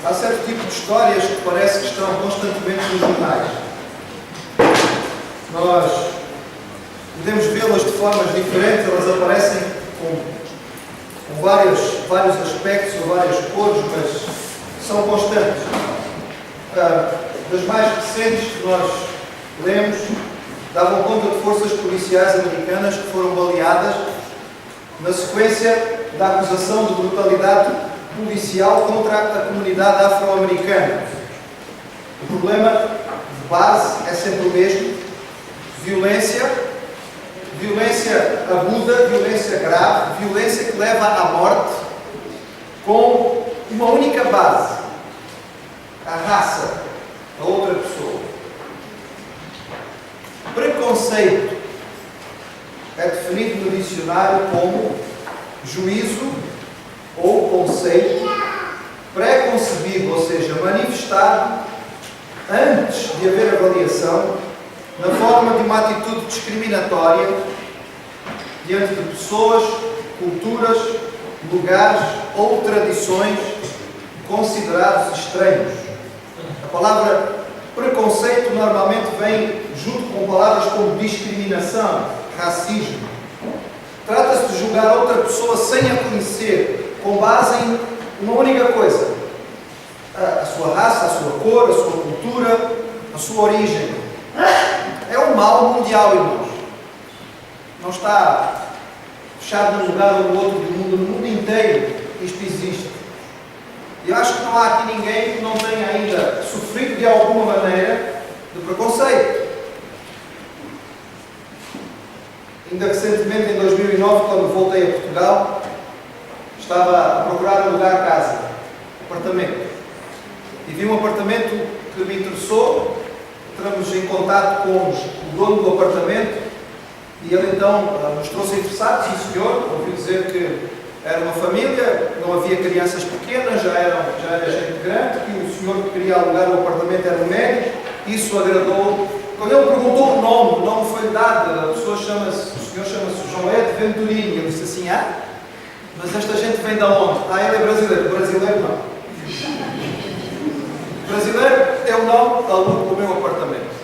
Há certo tipo de histórias que parece que estão constantemente nos jornais. Nós podemos vê-las de formas diferentes, elas aparecem com vários aspectos ou várias cores, mas são constantes. Das mais recentes que nós lemos, davam conta de forças policiais americanas que foram baleadas na sequência da acusação de brutalidade policial contra a comunidade afro-americana. O problema de base é sempre o mesmo: violência aguda, violência grave, violência que leva à morte, com uma única base: a raça da outra pessoa. Preconceito é definido no dicionário como juízo ou conceito pré-concebido, ou seja, manifestado antes de haver avaliação, na forma de uma atitude discriminatória diante de pessoas, culturas, lugares ou tradições considerados estranhos. A palavra preconceito normalmente vem junto com palavras como discriminação, racismo. Trata-se de julgar outra pessoa sem a conhecer, com base em uma única coisa: a sua raça, a sua cor, a sua cultura, a sua origem. É um mal mundial, irmãos. Não está fechado num lugar ou no outro do mundo, no mundo inteiro isto existe. E eu acho que não há aqui ninguém que não tenha ainda sofrido de alguma maneira de preconceito. Ainda recentemente, em 2009, quando voltei a Portugal, estava a procurar alugar casa, apartamento. E vi um apartamento que me interessou. Entramos em contato com o dono do apartamento e ele então mostrou-se interessado. Sim, senhor, ouviu dizer que era uma família, não havia crianças pequenas, já era gente grande, que o senhor que queria alugar o apartamento era um médico. Isso agradou. Quando ele perguntou o nome foi dado. O senhor chama-se João Ed Venturini. Ele disse assim: mas esta gente vem de onde? Ele é brasileiro. Brasileiro não. Brasileiro é o nome da aluno do meu apartamento.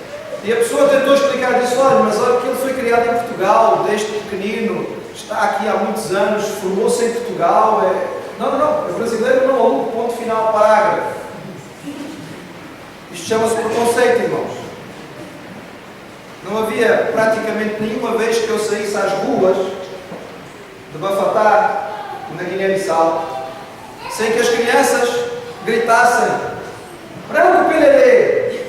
E a pessoa tentou explicar, disse: olha que ele foi criado em Portugal, desde pequenino, está aqui há muitos anos, formou-se em Portugal. Não, é brasileiro, não aluno, ponto final, parágrafo. Isto chama-se preconceito, irmãos. Não havia praticamente nenhuma vez que eu saísse às ruas de Bafatá, na Guiné-Bissau, sem que as crianças gritassem: branco pelerê!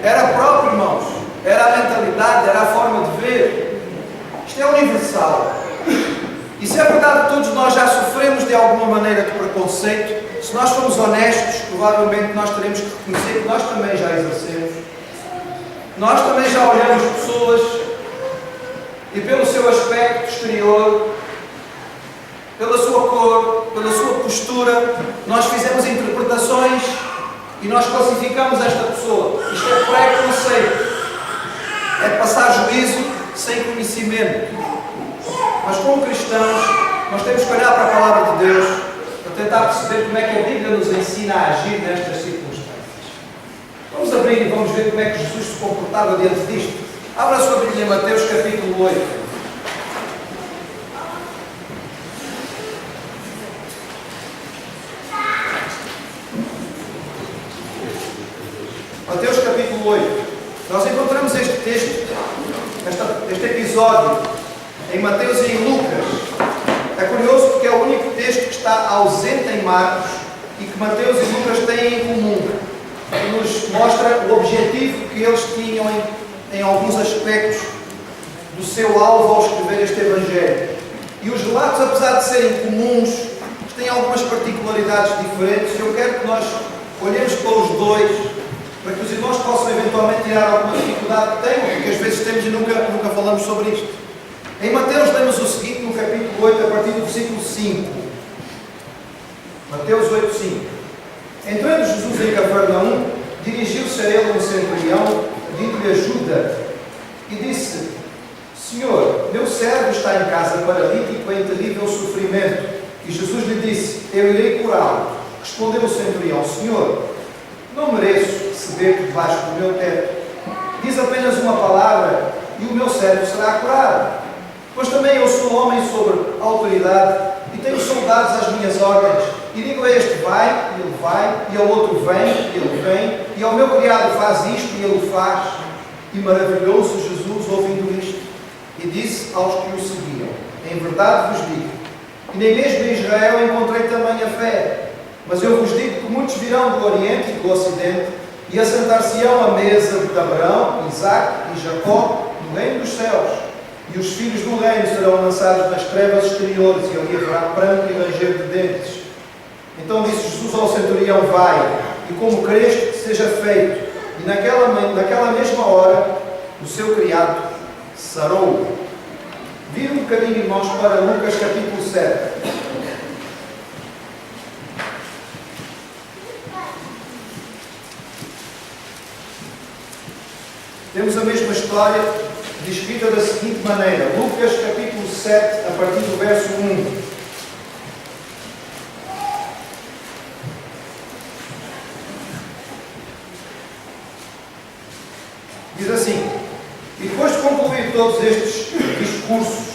Era próprio, irmãos. Era a mentalidade, era a forma de ver. Isto é universal. E se é verdade que todos nós já sofremos de alguma maneira de preconceito, se nós formos honestos, provavelmente nós teremos que reconhecer que nós também já exercemos. Nós também já olhamos pessoas e pelo seu aspecto exterior, pela sua cor, pela sua postura, nós fizemos interpretações e nós classificamos esta pessoa. Isto é preconceito. É passar juízo sem conhecimento. Mas como cristãos, nós temos que olhar para a Palavra de Deus para tentar perceber como é que a Bíblia nos ensina a agir nestas circunstâncias. Vamos abrir e vamos ver como é que Jesus se comportava diante disto. Abra a sua Bíblia em Mateus capítulo 8. Mateus capítulo 8. Nós encontramos este texto, este episódio, em Mateus e em Lucas. É curioso porque é o único texto que está ausente em Marcos e que Mateus e Lucas têm em comum, que nos mostra o objetivo que eles tinham em alguns aspectos do seu alvo ao escrever este Evangelho. E os relatos, apesar de serem comuns, têm algumas particularidades diferentes, e eu quero que nós olhemos para os dois, para que os irmãos possam eventualmente tirar alguma dificuldade que tenham, porque às vezes temos e nunca falamos sobre isto. Em Mateus lemos o seguinte no capítulo 8, a partir do versículo 5. Mateus 8, 5. Entrando Jesus em Cafarnaum, dirigiu-se a ele um centurião, pedindo-lhe ajuda, e disse: Senhor, meu servo está em casa paralítico em terrível sofrimento. E Jesus lhe disse: eu irei curá-lo. Respondeu o centurião: Senhor, não mereço receber-te debaixo do meu teto. Diz apenas uma palavra e o meu servo será curado. Pois também eu sou homem sobre autoridade e tenho soldados às minhas ordens. E digo a este: vai, e ele vai, e ao outro: vem, e ele vem, e ao meu criado: faz isto, e ele o faz. E maravilhou-se Jesus ouvindo isto, e disse aos que o seguiam: em verdade vos digo, que nem mesmo em Israel encontrei tamanha fé. Mas eu vos digo que muitos virão do Oriente e do Ocidente e assentar-se-ão à mesa de Abraão, Isaque e Jacó no reino dos céus. E os filhos do reino serão lançados nas trevas exteriores, e ali haverá pranto e ranger de dentes. Então disse Jesus ao centurião: vai, e como creste, que seja feito. E naquela mesma hora, o seu criado sarou. Vira um bocadinho, irmãos, para Lucas capítulo 7. Temos a mesma história descrita da seguinte maneira. Lucas capítulo 7, a partir do verso 1. Diz assim: e depois de concluir todos estes discursos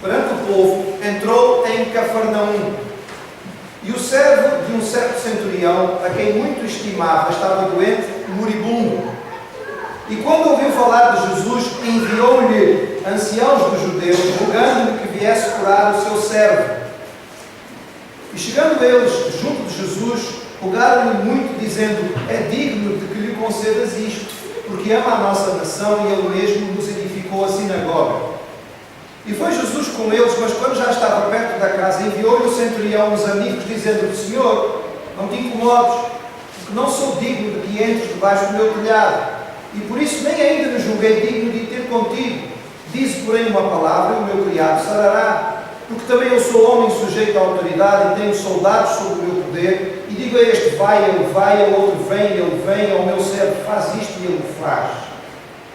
perante o povo, entrou em Cafarnaum. E o servo de um certo centurião, a quem muito estimava, estava doente, moribundo. E quando ouviu falar de Jesus, enviou-lhe anciãos dos judeus, rogando-lhe que viesse curar o seu servo. E chegando eles junto de Jesus, rogaram-lhe muito, dizendo: é digno de que lhe concedas isto, porque ama a nossa nação e ele mesmo nos edificou a sinagoga. E foi Jesus com eles, mas quando já estava perto da casa, enviou-lhe o centurião uns amigos, dizendo: Senhor, não te incomodes, porque não sou digno de que entres debaixo do meu telhado. E por isso nem ainda me julguei digno de ir ter contigo. Dize, porém, uma palavra, e o meu criado sarará. Porque também eu sou homem sujeito à autoridade, e tenho soldados sob o meu poder. E digo a este: vai, ele vai, ao outro: vem, ele vem, ao meu servo: faz isto, e ele o faz.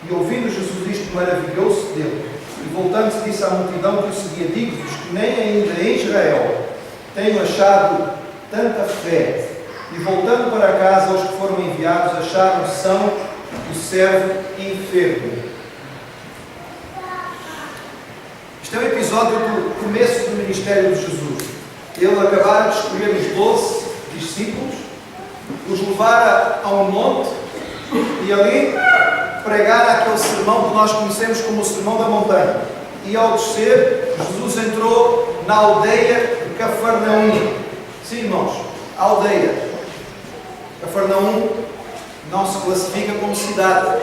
E ouvindo Jesus isto, maravilhou-se dele. E voltando-se, disse à multidão que o seguia: digo-vos que nem ainda em Israel tenho achado tanta fé. E voltando para casa, os que foram enviados acharam são o servo enfermo. Este é um episódio do começo do ministério de Jesus. Ele acabara de escolher os 12 discípulos, os levara a um monte e ali pregar aquele sermão que nós conhecemos como o Sermão da Montanha. E ao descer, Jesus entrou na aldeia de Cafarnaum. Sim, irmãos, a aldeia. Cafarnaum não se classifica como cidade.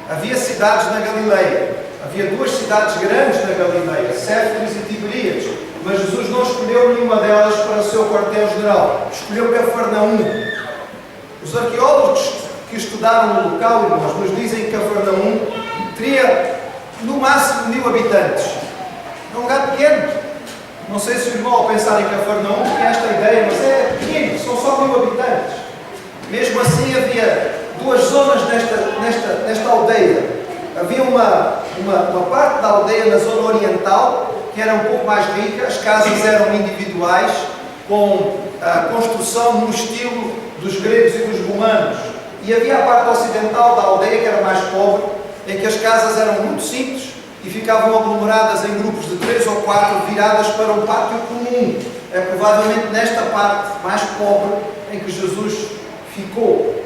Havia cidades na Galileia. Havia duas cidades grandes na Galileia, Séforis e Tiberíades. Mas Jesus não escolheu nenhuma delas para o seu quartel-general. Escolheu Cafarnaum. Os arqueólogos que estudaram o local, irmãos, nos dizem que Cafarnaum teria no máximo 1000 habitantes. É um lugar pequeno. Não sei se o irmão, ao pensar em Cafarnaum, tem esta ideia, mas é pequeno, são só 1000 habitantes. Mesmo assim, havia duas zonas nesta aldeia. Havia uma parte da aldeia na zona oriental, que era um pouco mais rica. As casas eram individuais, com a construção no estilo dos gregos e dos romanos. E havia a parte ocidental da aldeia, que era mais pobre, em que as casas eram muito simples e ficavam aglomeradas em grupos de 3 ou 4, viradas para um pátio comum. É provavelmente nesta parte mais pobre em que Jesus ficou.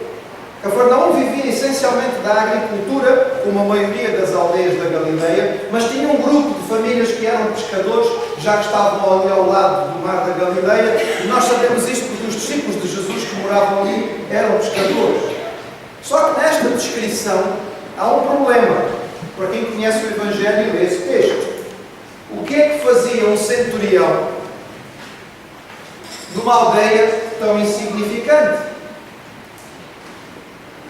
Cafarnaum vivia essencialmente da agricultura, como a maioria das aldeias da Galileia, mas tinha um grupo de famílias que eram pescadores, já que estavam ali ao lado do mar da Galileia, e nós sabemos isto porque os discípulos de Jesus que moravam ali eram pescadores. Só que nesta descrição há um problema, para quem conhece o Evangelho e lê esse texto. O que é que fazia um centurião numa aldeia tão insignificante?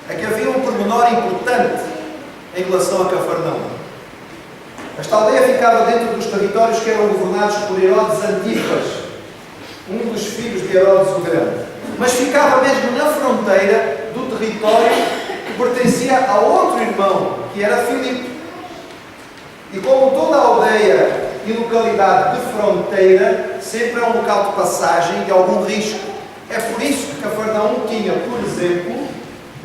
É que havia um pormenor importante em relação a Cafarnaum. Esta aldeia ficava dentro dos territórios que eram governados por Herodes Antipas, um dos filhos de Herodes o Grande. Mas ficava mesmo na fronteira do território que pertencia a outro irmão, que era Filipe. E como toda a aldeia e localidade de fronteira sempre é um local de passagem de algum risco. É por isso que Cafarnaum tinha, por exemplo,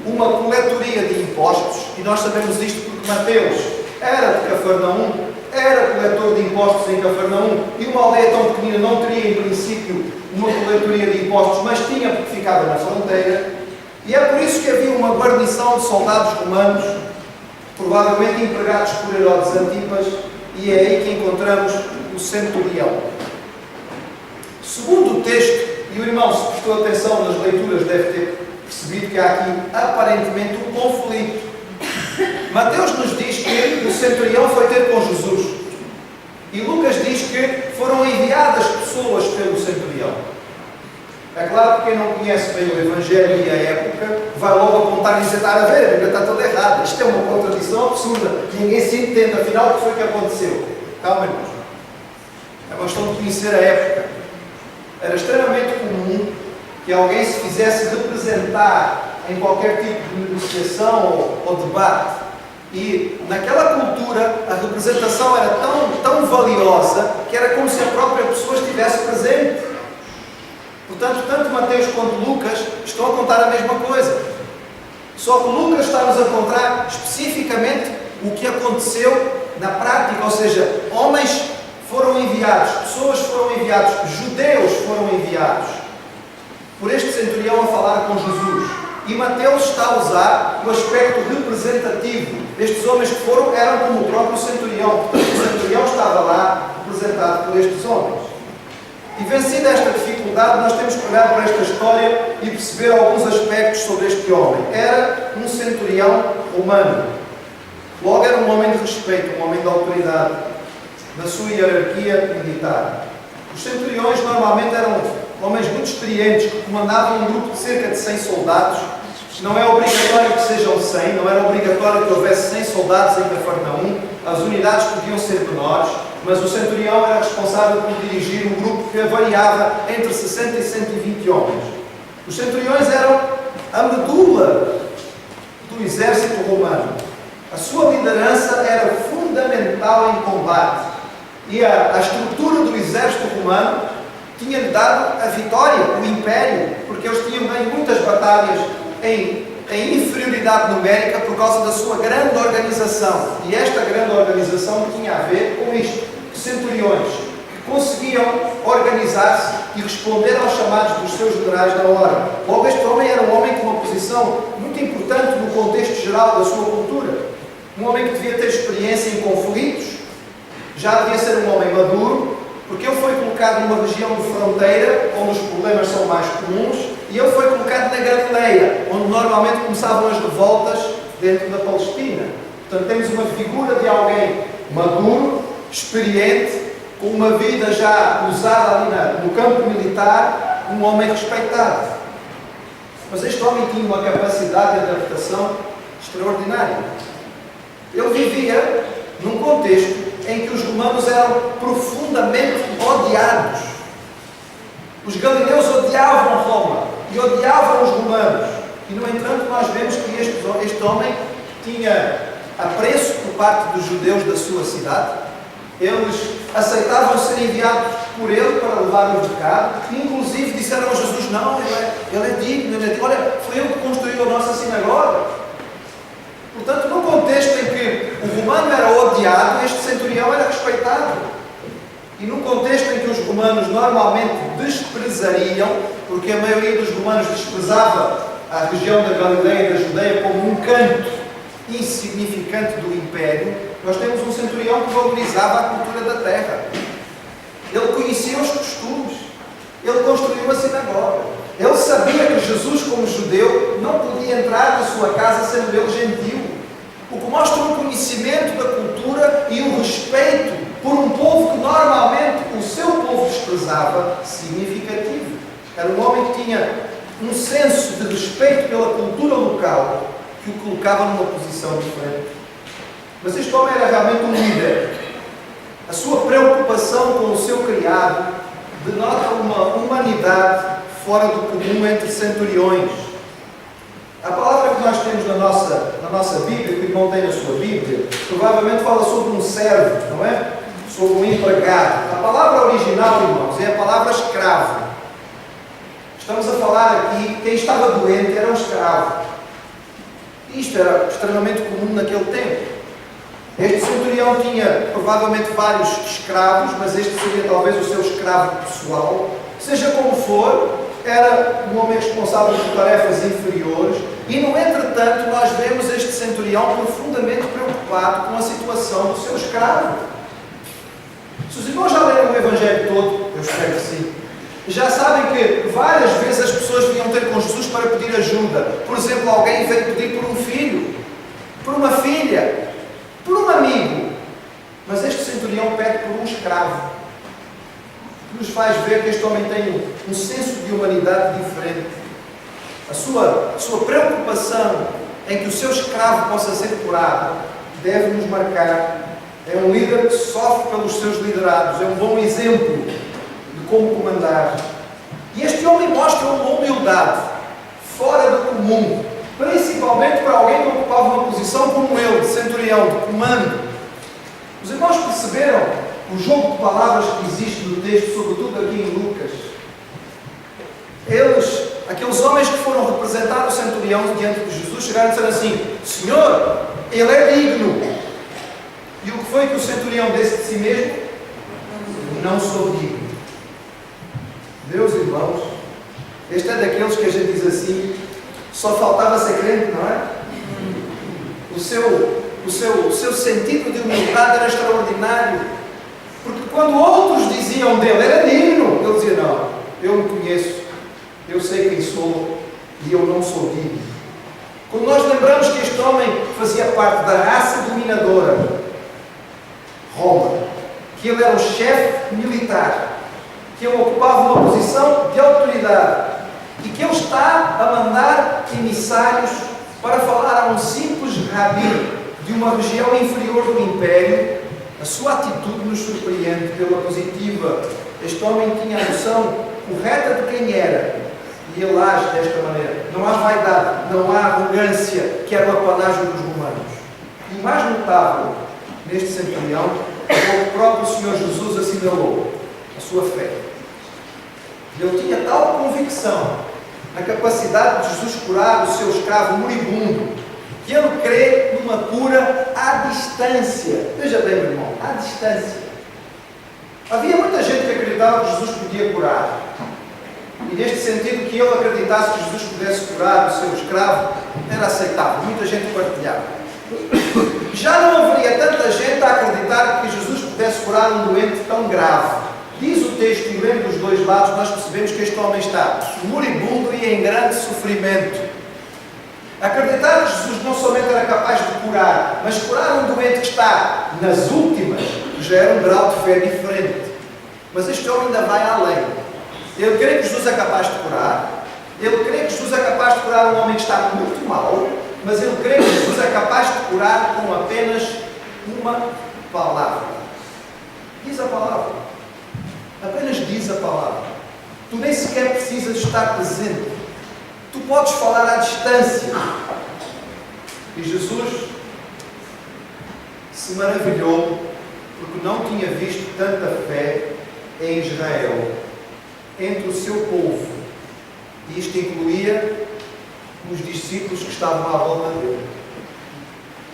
uma coletoria de impostos, e nós sabemos isto porque Mateus era de Cafarnaum, era coletor de impostos em Cafarnaum, e uma aldeia tão pequenina não teria, em princípio, uma coletoria de impostos, mas tinha porque ficava na fronteira, e é por isso que havia uma guarnição de soldados romanos, provavelmente empregados por Herodes Antipas, e é aí que encontramos o centurião. Segundo o texto, e o irmão, se prestou atenção nas leituras, deve ter percebido que há aqui aparentemente um conflito. Mateus nos diz que o centurião foi ter com Jesus. E Lucas diz que foram enviadas pessoas pelo centurião. É claro que quem não conhece bem o Evangelho e a época vai logo apontar e dizer: está a ver, a Bíblia está toda errada. Isto é uma contradição absurda. Ninguém se entende, afinal, o que foi que aconteceu? Calma, irmãos. É uma questão de conhecer a época. Era extremamente comum que alguém se fizesse representar em qualquer tipo de negociação ou debate. E naquela cultura a representação era tão valiosa que era como se a própria pessoa estivesse presente. Portanto, tanto Mateus quanto Lucas estão a contar a mesma coisa. Só que Lucas está-nos a contar especificamente o que aconteceu na prática, ou seja, homens foram enviados, pessoas foram enviados, judeus foram enviados por este centurião a falar com Jesus. E Mateus está a usar o aspecto representativo. Estes homens que foram eram como o próprio centurião. Portanto, o centurião estava lá representado por estes homens. E vencida esta dificuldade, nós temos que olhar para esta história e perceber alguns aspectos sobre este homem. Era um centurião romano. Logo era um homem de respeito, um homem de autoridade na sua hierarquia militar. Os centuriões normalmente eram homens muito experientes que comandavam um grupo de cerca de 100 soldados. Não é obrigatório que sejam 100, não era obrigatório que houvesse 100 soldados em Cafarnaum. As unidades podiam ser menores, mas o centurião era responsável por dirigir um grupo que variava entre 60 e 120 homens. Os centuriões eram a medula do exército romano. A sua liderança era fundamental em combate. E a estrutura do exército romano tinha-lhe dado a vitória, o império, porque eles tinham ganho muitas batalhas em inferioridade numérica por causa da sua grande organização. E esta grande organização tinha a ver com isto: centuriões que conseguiam organizar-se e responder aos chamados dos seus generais na hora. Logo, este homem era um homem com uma posição muito importante no contexto geral da sua cultura. Um homem que devia ter experiência em conflitos, já devia ser um homem maduro, porque ele foi colocado numa região de fronteira, onde os problemas são mais comuns, e ele foi colocado na Galileia, onde normalmente começavam as revoltas dentro da Palestina. Portanto, temos uma figura de alguém maduro, experiente, com uma vida já usada ali no campo militar, um homem respeitado. Mas este homem tinha uma capacidade de adaptação extraordinária. Ele vivia num contexto em que os romanos eram profundamente odiados. Os galileus odiavam Roma e odiavam os romanos. E, no entanto, nós vemos que este homem tinha apreço por parte dos judeus da sua cidade. Eles aceitavam ser enviados por ele para levar o recado. E, inclusive, disseram a Jesus: não, ele é digno, olha, foi ele que construiu a nossa sinagoga. Portanto, no contexto em que o romano era odiado, este centurião era respeitado. E no contexto em que os romanos normalmente desprezariam, porque a maioria dos romanos desprezava a região da Galileia e da Judeia como um canto insignificante do império, nós temos um centurião que valorizava a cultura da terra. Ele conhecia os costumes. Ele construiu a sinagoga. Ele sabia que Jesus, como judeu, não podia entrar na sua casa sendo ele gentil. O que mostra um conhecimento da cultura e um respeito por um povo que normalmente o seu povo desprezava, significativo. Era um homem que tinha um senso de respeito pela cultura local que o colocava numa posição diferente. Mas este homem era realmente um líder. A sua preocupação com o seu criado denota uma humanidade fora do comum entre centuriões. A palavra que nós temos na nossa Bíblia, que o irmão tem na sua Bíblia, provavelmente fala sobre um servo, não é? sobre um empregado. A palavra original, irmãos, é a palavra escravo. Estamos a falar aqui, quem estava doente era um escravo. Isto era extremamente comum naquele tempo. Este centurião tinha provavelmente vários escravos, mas este seria talvez o seu escravo pessoal. Seja como for, era um homem responsável por tarefas inferiores e, no entretanto, nós vemos este centurião profundamente preocupado com a situação do seu escravo. Se os irmãos já leram o Evangelho todo, eu espero que sim, já sabem que várias vezes as pessoas vinham ter com Jesus para pedir ajuda. Por exemplo, alguém veio pedir por um filho, por uma filha, por um amigo. Mas este centurião pede por um escravo. Nos faz ver que este homem tem um senso de humanidade diferente. A sua preocupação em que o seu escravo possa ser curado deve nos marcar. É um líder que sofre pelos seus liderados. É um bom exemplo de como comandar. E este homem mostra uma humildade fora do comum, principalmente para alguém que ocupava uma posição como ele, de centurião, de comando. Os irmãos perceberam o jogo de palavras que existe no texto, sobretudo aqui em Lucas? Aqueles homens que foram representar o centurião diante de Jesus, chegaram a dizer assim: Senhor, ele é digno. E o que foi que o centurião disse de si mesmo? Não sou digno. Meus irmãos, este é daqueles que a gente diz assim, só faltava ser crente, não é? O seu sentido de humildade era extraordinário. Porque quando outros diziam dele, era digno, ele dizia: não, eu me conheço, eu sei quem sou e eu não sou digno. Quando nós lembramos que este homem fazia parte da raça dominadora, Roma, que ele era o chefe militar, que ele ocupava uma posição de autoridade e que ele está a mandar emissários para falar a um simples rabi de uma região inferior do império, a sua atitude nos surpreende pela positiva. Este homem tinha a noção correta de quem era e ele age desta maneira. Não há vaidade, não há arrogância que era o apanágio dos romanos. E o mais notável neste centurião é o que o próprio Senhor Jesus assinalou: a sua fé. Ele tinha tal convicção na capacidade de Jesus curar o seu escravo moribundo, que ele crê numa cura à distância. Veja bem, meu irmão, à distância. Havia muita gente que acreditava que Jesus podia curar. E neste sentido, que ele acreditasse que Jesus pudesse curar o seu escravo, era aceitável. Muita gente partilhava. Já não haveria tanta gente a acreditar que Jesus pudesse curar um doente tão grave. Diz o texto, e lendo dos dois lados, nós percebemos que este homem está moribundo e em grande sofrimento. Acreditar que Jesus não somente era capaz de curar, mas curar um doente que está nas últimas, já era um grau de fé diferente. Mas este homem ainda vai além. Ele crê que Jesus é capaz de curar, ele crê que Jesus é capaz de curar um homem que está muito mal, mas ele crê que Jesus é capaz de curar com apenas uma palavra. Diz a palavra. Apenas diz a palavra. Tu nem sequer precisas estar presente. Tu podes falar à distância. E Jesus se maravilhou porque não tinha visto tanta fé em Israel, entre o seu povo. E isto incluía os discípulos que estavam à volta dele.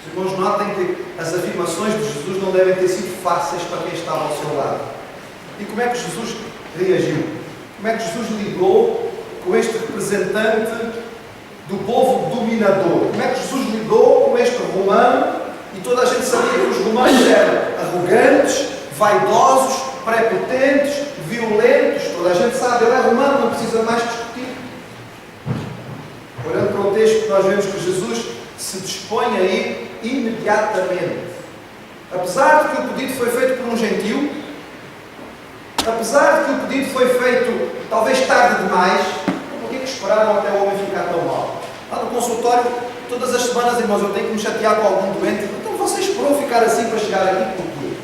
Os irmãos notem que as afirmações de Jesus não devem ter sido fáceis para quem estava ao seu lado. E como é que Jesus reagiu? Como é que Jesus lidou com este representante do povo dominador? Como é que Jesus lidou com este romano? E toda a gente sabia que os romanos eram arrogantes, vaidosos, prepotentes, violentos. Toda a gente sabe, ele é romano, não precisa mais discutir. Olhando para o texto, nós vemos que Jesus se dispõe a ir imediatamente. Apesar de que o pedido foi feito por um gentio, apesar de que o pedido foi feito talvez tarde demais, por que esperaram até o homem ficar tão mal? Lá no consultório, todas as semanas, irmãos, eu tenho que me chatear com algum doente. Então você esperou ficar assim para chegar aqui? Porquê?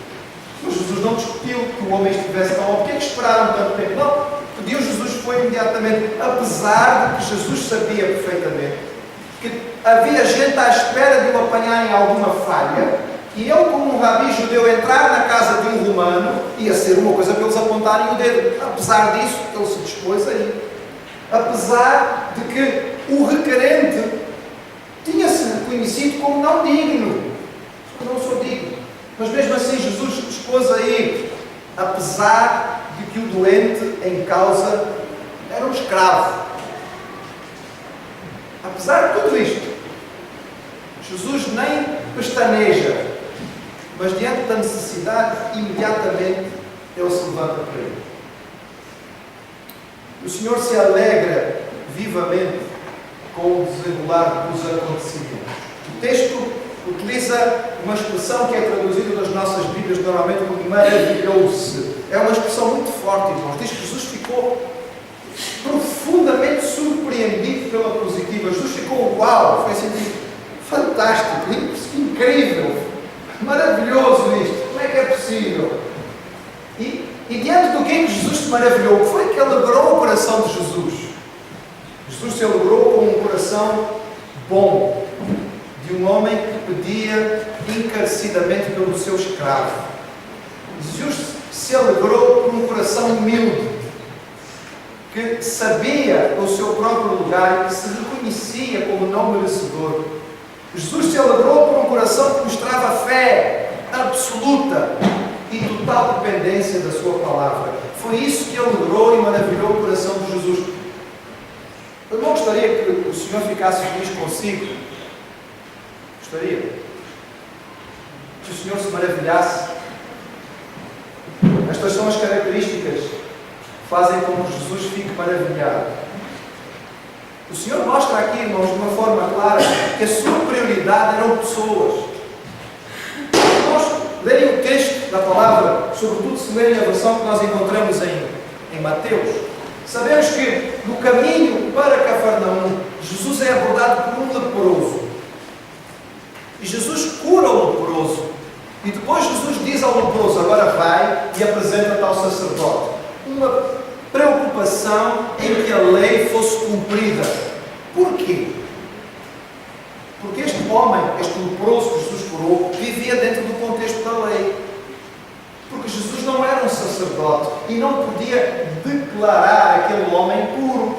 Mas Jesus não discutiu que o homem estivesse tão mal. Por que esperaram tanto tempo? Não. Pediu Jesus foi imediatamente, apesar de que Jesus sabia perfeitamente que havia gente à espera de o apanhar em alguma falha, E ele, como um rabi judeu, entrar na casa de um romano ia ser uma coisa para eles apontarem o dedo. Apesar disso, ele se dispôs a ir. Apesar de que o requerente tinha-se reconhecido como não digno. Eu não sou digno. Mas mesmo assim, Jesus se dispôs a ir. Apesar de que o doente em causa era um escravo. Apesar de tudo isto, Jesus nem pestaneja, mas diante da necessidade, imediatamente ele se levanta para ele. O Senhor se alegra vivamente com o desenrolar dos acontecimentos. O texto utiliza uma expressão que é traduzida nas nossas Bíblias normalmente como maravilhou-se. É uma expressão muito forte, irmãos. Diz que Jesus ficou profundamente surpreendido pela positiva. Jesus ficou uau, foi assim, fantástico, incrível, maravilhoso isto. Como é que é possível? E diante do que Jesus se maravilhou, o que foi que alegrou o coração de Jesus? Jesus se alegrou com um coração bom, de um homem que pedia encarecidamente pelo seu escravo. Jesus se alegrou por um coração humilde, que sabia o seu próprio lugar e que se reconhecia como não merecedor. Jesus se alegrou por um coração que mostrava fé absoluta e total dependência da sua palavra. Foi isso que alegrou e maravilhou o coração de Jesus. Eu não gostaria que o Senhor ficasse feliz consigo. Gostaria que o Senhor se maravilhasse. Estas são as características que fazem com que Jesus fique maravilhado. O Senhor mostra aqui, irmãos, de uma forma clara, que a sua prioridade eram pessoas. Nós lerem o texto da palavra, sobretudo se lerem a versão que nós encontramos em Mateus, sabemos que no caminho para Cafarnaum, Jesus é abordado por um leproso. E Jesus cura o leproso. E depois Jesus diz ao leproso: agora vai e apresenta-te ao sacerdote. Uma preocupação em que a lei fosse cumprida. Porquê? Porque este homem, este leproso que Jesus curou, vivia dentro do contexto da lei. Porque Jesus não era um sacerdote e não podia declarar aquele homem puro.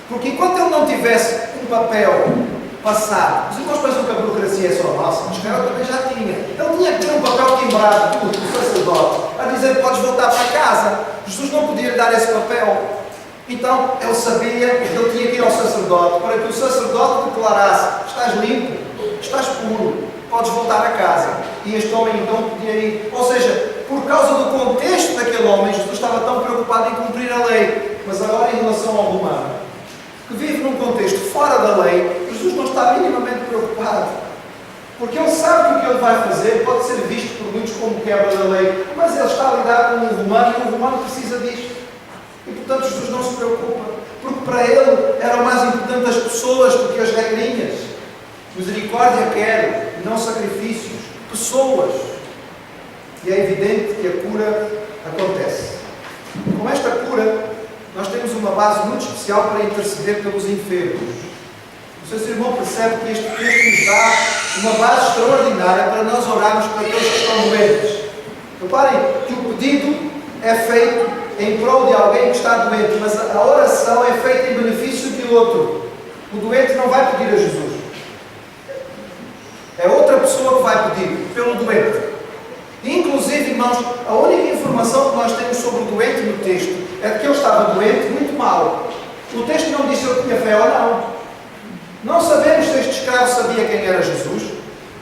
Porque enquanto ele não tivesse um papel passado, os irmãos pensam que a burocracia é só nossa, mas Israel também já tinha. Ele tinha que ter um papel timbrado do sacerdote a dizer: podes voltar para casa. Jesus não podia lhe dar esse papel. Então ele sabia que ele tinha que ir ao sacerdote para que o sacerdote declarasse: estás limpo, estás puro, podes voltar a casa. E este homem então podia ir. Ou seja, por causa do contexto daquele homem, Jesus estava tão preocupado em cumprir a lei. Mas agora, em relação ao romano, que vive num contexto fora da lei, Jesus não está minimamente preocupado. Porque ele sabe que o que ele vai fazer pode ser visto por muitos como quebra da lei, mas ele está a lidar com um romano e um romano precisa disto. E portanto Jesus não se preocupa, porque para ele eram mais importantes as pessoas do que as regrinhas. Misericórdia quer, não sacrifícios, pessoas. E é evidente que a cura acontece. Com esta cura, nós temos uma base muito especial para interceder pelos enfermos. Não sei se o irmão percebe que este texto nos dá uma base extraordinária para nós orarmos para aqueles que estão doentes. Reparem que o pedido é feito em prol de alguém que está doente, mas a oração é feita em benefício de outro. O doente não vai pedir a Jesus. É outra pessoa que vai pedir pelo doente. Inclusive, irmãos, a única informação que nós temos sobre o doente no texto é de que ele estava doente muito mal. O texto não diz se ele tinha fé ou não. Não sabemos se este escravo sabia quem era Jesus.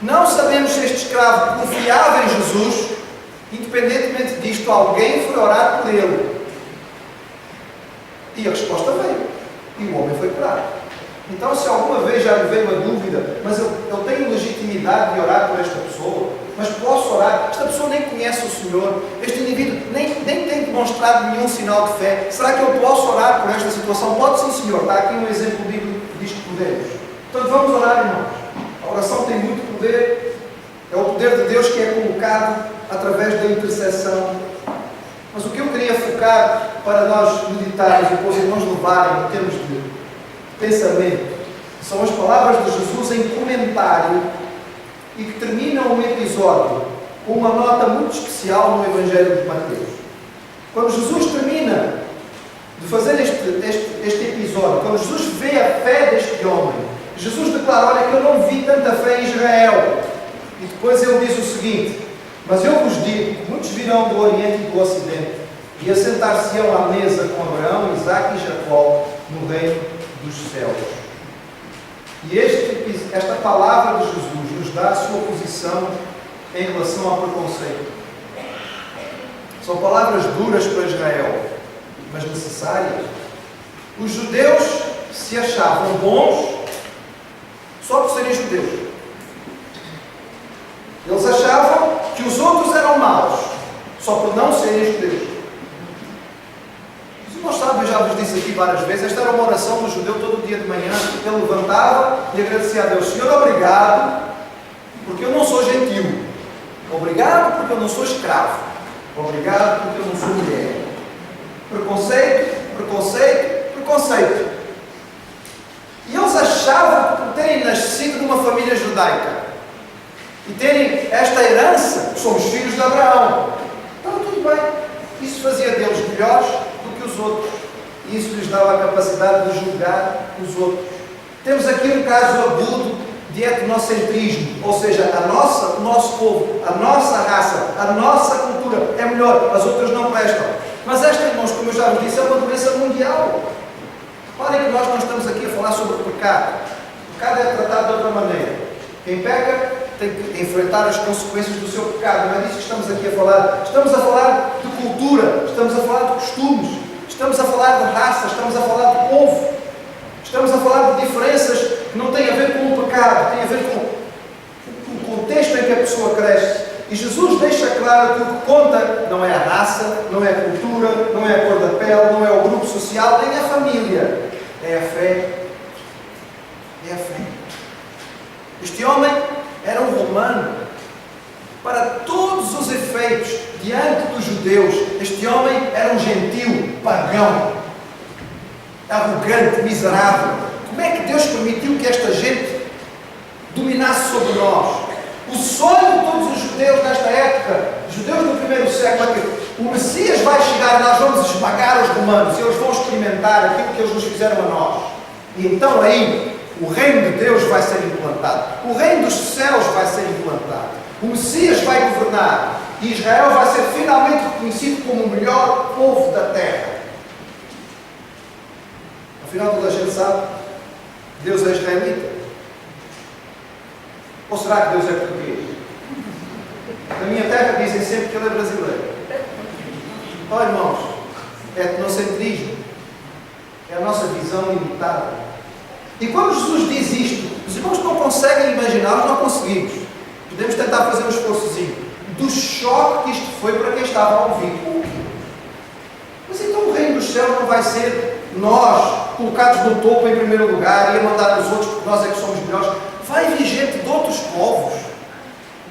Não sabemos se este escravo confiava em Jesus. Independentemente disto, alguém foi orar por ele. E a resposta veio. E o homem foi curado. Então, se alguma vez já lhe veio uma dúvida, mas eu tenho legitimidade de orar por esta pessoa, mas posso orar, esta pessoa nem conhece o Senhor, este indivíduo nem tem demonstrado nenhum sinal de fé, será que eu posso orar por esta situação? Pode sim, Senhor. Está aqui um exemplo bíblico que diz que podemos. Portanto, vamos orar, irmãos. A oração tem muito poder. É o poder de Deus que é colocado através da intercessão. Mas o que eu queria focar para nós meditarmos e depois irmãos levarem em termos de pensamento são as palavras de Jesus em comentário e que terminam um episódio com uma nota muito especial no Evangelho de Mateus. Quando Jesus termina de fazer este episódio, quando Jesus vê a fé deste homem, Jesus declara: olha que eu não vi tanta fé em Israel. E depois ele diz o seguinte: mas eu vos digo que muitos virão do Oriente e do Ocidente e assentar-se-ão à mesa com Abraão, Isaque e Jacó no reino dos céus. E esta palavra de Jesus nos dá a sua posição em relação ao preconceito. São palavras duras para Israel, mas necessárias. Os judeus se achavam bons só por serem judeus. Eles achavam que os outros eram maus só por não serem judeus. Nós sabemos, eu já vos disse aqui várias vezes, esta era uma oração do judeu todo dia de manhã. Ele levantava e agradecia a Deus: Senhor, obrigado, porque eu não sou gentil. Obrigado, porque eu não sou escravo. Obrigado, porque eu não sou mulher. Preconceito, preconceito, preconceito. E eles achavam que por terem nascido numa família judaica e terem esta herança, somos filhos de Abraão, estava tudo bem. Isso fazia deles melhores do que os outros. E isso lhes dava a capacidade de julgar os outros. Temos aqui um caso agudo de etnocentrismo, ou seja, o nosso povo, a nossa raça, a nossa cultura é melhor, as outras não prestam. Mas esta, irmãos, como eu já vos disse, é uma doença mundial. Reparem que nós não estamos aqui a falar sobre o pecado. O pecado é tratado de outra maneira. Quem peca tem que enfrentar as consequências do seu pecado. Não é disso que estamos aqui a falar. Estamos a falar de cultura, estamos a falar de costumes, estamos a falar de raça, estamos a falar de povo, estamos a falar de diferenças que não têm a ver com o pecado, têm a ver com o contexto em que a pessoa cresce. E Jesus deixa claro que o que conta não é a raça, não é a cultura, não é a cor da pele, não é o grupo social, nem a família. É a fé. É a fé. Este homem era um romano. Para todos os efeitos, diante dos judeus, este homem era um gentil, pagão, arrogante, miserável. Como é que Deus permitiu que esta gente dominasse sobre nós? O sonho de todos os judeus nesta época, judeus do primeiro século, é que o Messias vai chegar e nós vamos esmagar os romanos e eles vão experimentar aquilo que eles nos fizeram a nós. E então aí o reino de Deus vai ser implantado, o reino dos céus vai ser implantado, o Messias vai governar e Israel vai ser finalmente reconhecido como o melhor povo da terra. Afinal, toda a gente sabe que Deus é israelita. Ou será que Deus é português? Na minha terra dizem sempre que Ele é brasileiro. Olha, irmãos, etnocentrismo é a nossa visão limitada. E quando Jesus diz isto, os irmãos não conseguem imaginar, nós não conseguimos. Podemos tentar fazer um esforçozinho do choque que isto foi para quem estava a ouvir. Mas então o reino dos céus não vai ser nós colocados no topo em primeiro lugar e a mandar os outros porque nós é que somos melhores. Vai vir gente de outros povos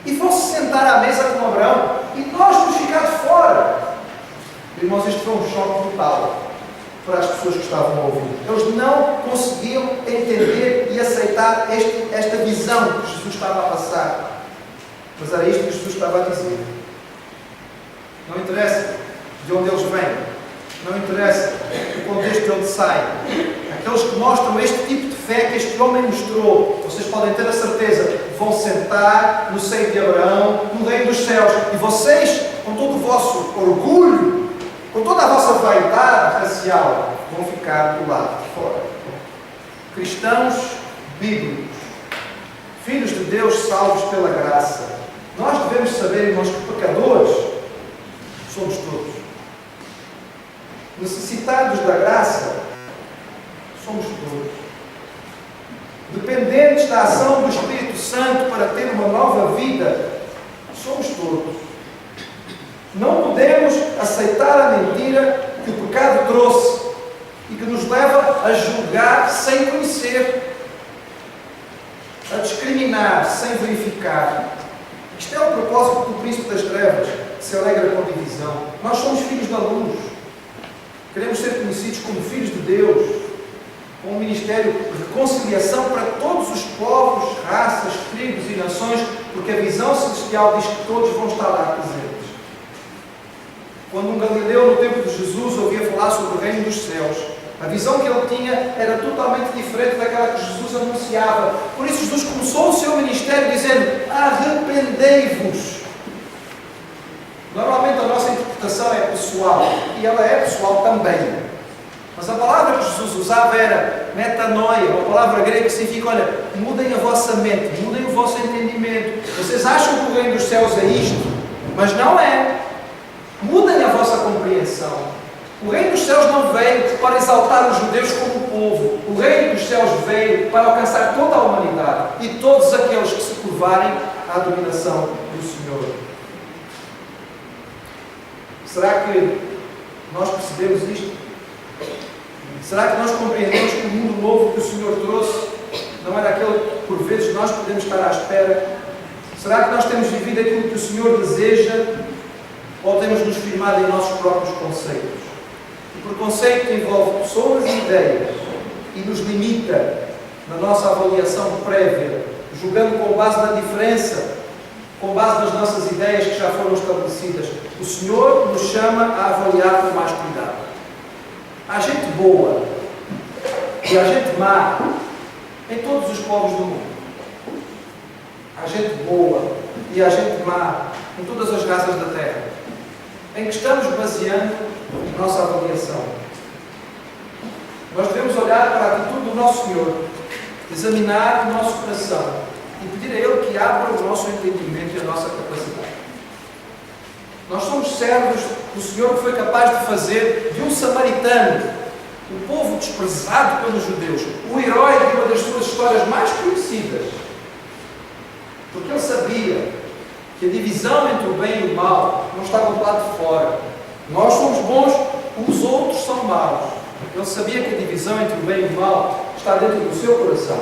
e vão se sentar à mesa com Abraão e nós vamos ficar de fora. Irmãos, isto foi um choque brutal para as pessoas que estavam a ouvir. Eles não conseguiam entender e aceitar esta visão que Jesus estava a passar. Mas era isto que Jesus estava a dizer. Não interessa de onde eles vêm, não interessa o contexto de onde saem. Aqueles que mostram este tipo de fé que este homem mostrou, vocês podem ter a certeza, vão sentar no seio de Abraão, no reino dos céus, e vocês, com todo o vosso orgulho, com toda a vossa vaidade racial, vão ficar do lado de fora. Cristãos bíblicos, filhos de Deus salvos pela graça, nós devemos saber, irmãos, que pecadores somos todos. Necessitados da graça, somos todos. Dependentes da ação do Espírito Santo para ter uma nova vida, somos todos. Não podemos aceitar a mentira que o pecado trouxe e que nos leva a julgar sem conhecer, a discriminar sem verificar. Isto é o propósito do príncipe das trevas, que se alegra com a divisão. Nós somos filhos da luz. Queremos ser conhecidos como filhos de Deus, com um ministério de reconciliação para todos os povos, raças, tribos e nações, porque a visão celestial diz que todos vão estar lá presentes. Quando um galileu no tempo de Jesus ouvia falar sobre o reino dos céus, a visão que ele tinha era totalmente diferente daquela que Jesus anunciava. Por isso Jesus começou o seu ministério dizendo: arrependei-vos. Normalmente a nossa interpretação é pessoal, e ela é pessoal também. Mas a palavra que Jesus usava era metanoia, uma palavra grega que significa: olha, mudem a vossa mente, mudem o vosso entendimento. Vocês acham que o reino dos céus é isto, mas não é. Mudem a vossa compreensão. O reino dos céus não veio para exaltar os judeus como povo. O reino dos céus veio para alcançar toda a humanidade e todos aqueles que se curvarem à dominação do Senhor. Será que nós percebemos isto? Será que nós compreendemos que o mundo novo que o Senhor trouxe não era aquele que por vezes nós podemos estar à espera? Será que nós temos vivido aquilo que o Senhor deseja, ou temos nos firmado em nossos próprios conceitos? O preconceito envolve pessoas e ideias e nos limita na nossa avaliação prévia, julgando com base na diferença, com base nas nossas ideias que já foram estabelecidas. O Senhor nos chama a avaliar com mais cuidado. Há gente boa e há gente má em todos os povos do mundo. Há gente boa e há gente má em todas as raças da terra. Em que estamos baseando a nossa avaliação. Nós devemos olhar para a atitude do nosso Senhor, examinar o nosso coração e pedir a Ele que abra o nosso entendimento e a nossa capacidade. Nós somos servos do Senhor que foi capaz de fazer de um samaritano, um povo desprezado pelos judeus, o herói de uma das suas histórias mais conhecidas. Porque ele sabia que a divisão entre o bem e o mal não estava do lado de fora. Nós somos bons, os outros são maus. Ele sabia que a divisão entre o bem e o mal está dentro do seu coração,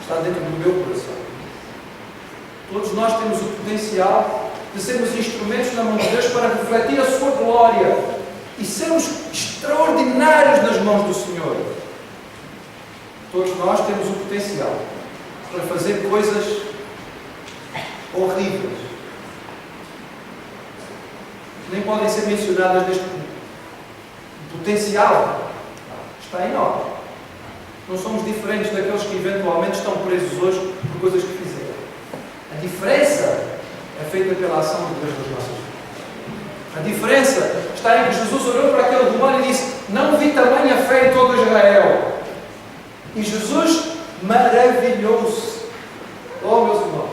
está dentro do meu coração. Todos nós temos o potencial de sermos instrumentos na mão de Deus para refletir a sua glória e sermos extraordinários nas mãos do Senhor. Todos nós temos o potencial para fazer coisas horríveis. Nem podem ser mencionadas neste ponto. O potencial está enorme. Não somos diferentes daqueles que eventualmente estão presos hoje por coisas que fizeram. A diferença é feita pela ação de Deus nas nossas vidas. A diferença está em que Jesus olhou para aquele demónio e disse: não vi tamanha fé em todo Israel. E Jesus maravilhou-se. Oh, meus irmãos,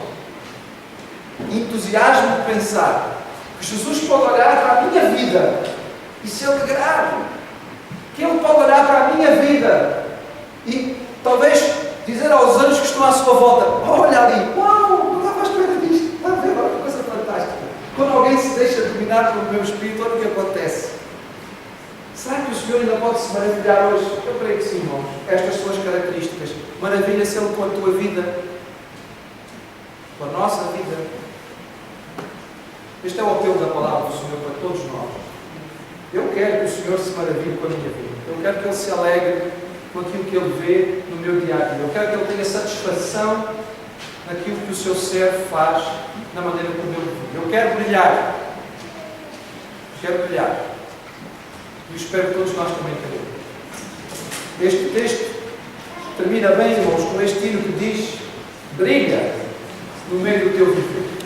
entusiasmo de pensar que Jesus pode olhar para a minha vida e se alegrar. Que Ele pode olhar para a minha vida e talvez dizer aos anjos que estão à sua volta: olha ali, uau, não estava à espera disto, está a ver, olha que coisa fantástica. Quando alguém se deixa dominar pelo meu espírito, olha o que acontece. Será que o Senhor ainda pode se maravilhar hoje? Eu creio que sim, irmãos. Estas são as características. Maravilha-se Ele com a tua vida, com a nossa vida. Este é o apelo da palavra do Senhor para todos nós. Eu quero que o Senhor se maravilhe com a minha vida. Eu quero que Ele se alegre com aquilo que Ele vê no meu dia a dia. Eu quero que Ele tenha satisfação naquilo que o seu servo faz, na maneira como Ele vive. Eu quero brilhar. Quero brilhar. E espero que todos nós também queremos. Este texto termina bem, irmãos, com este hino que diz: brilha no meio do teu viver.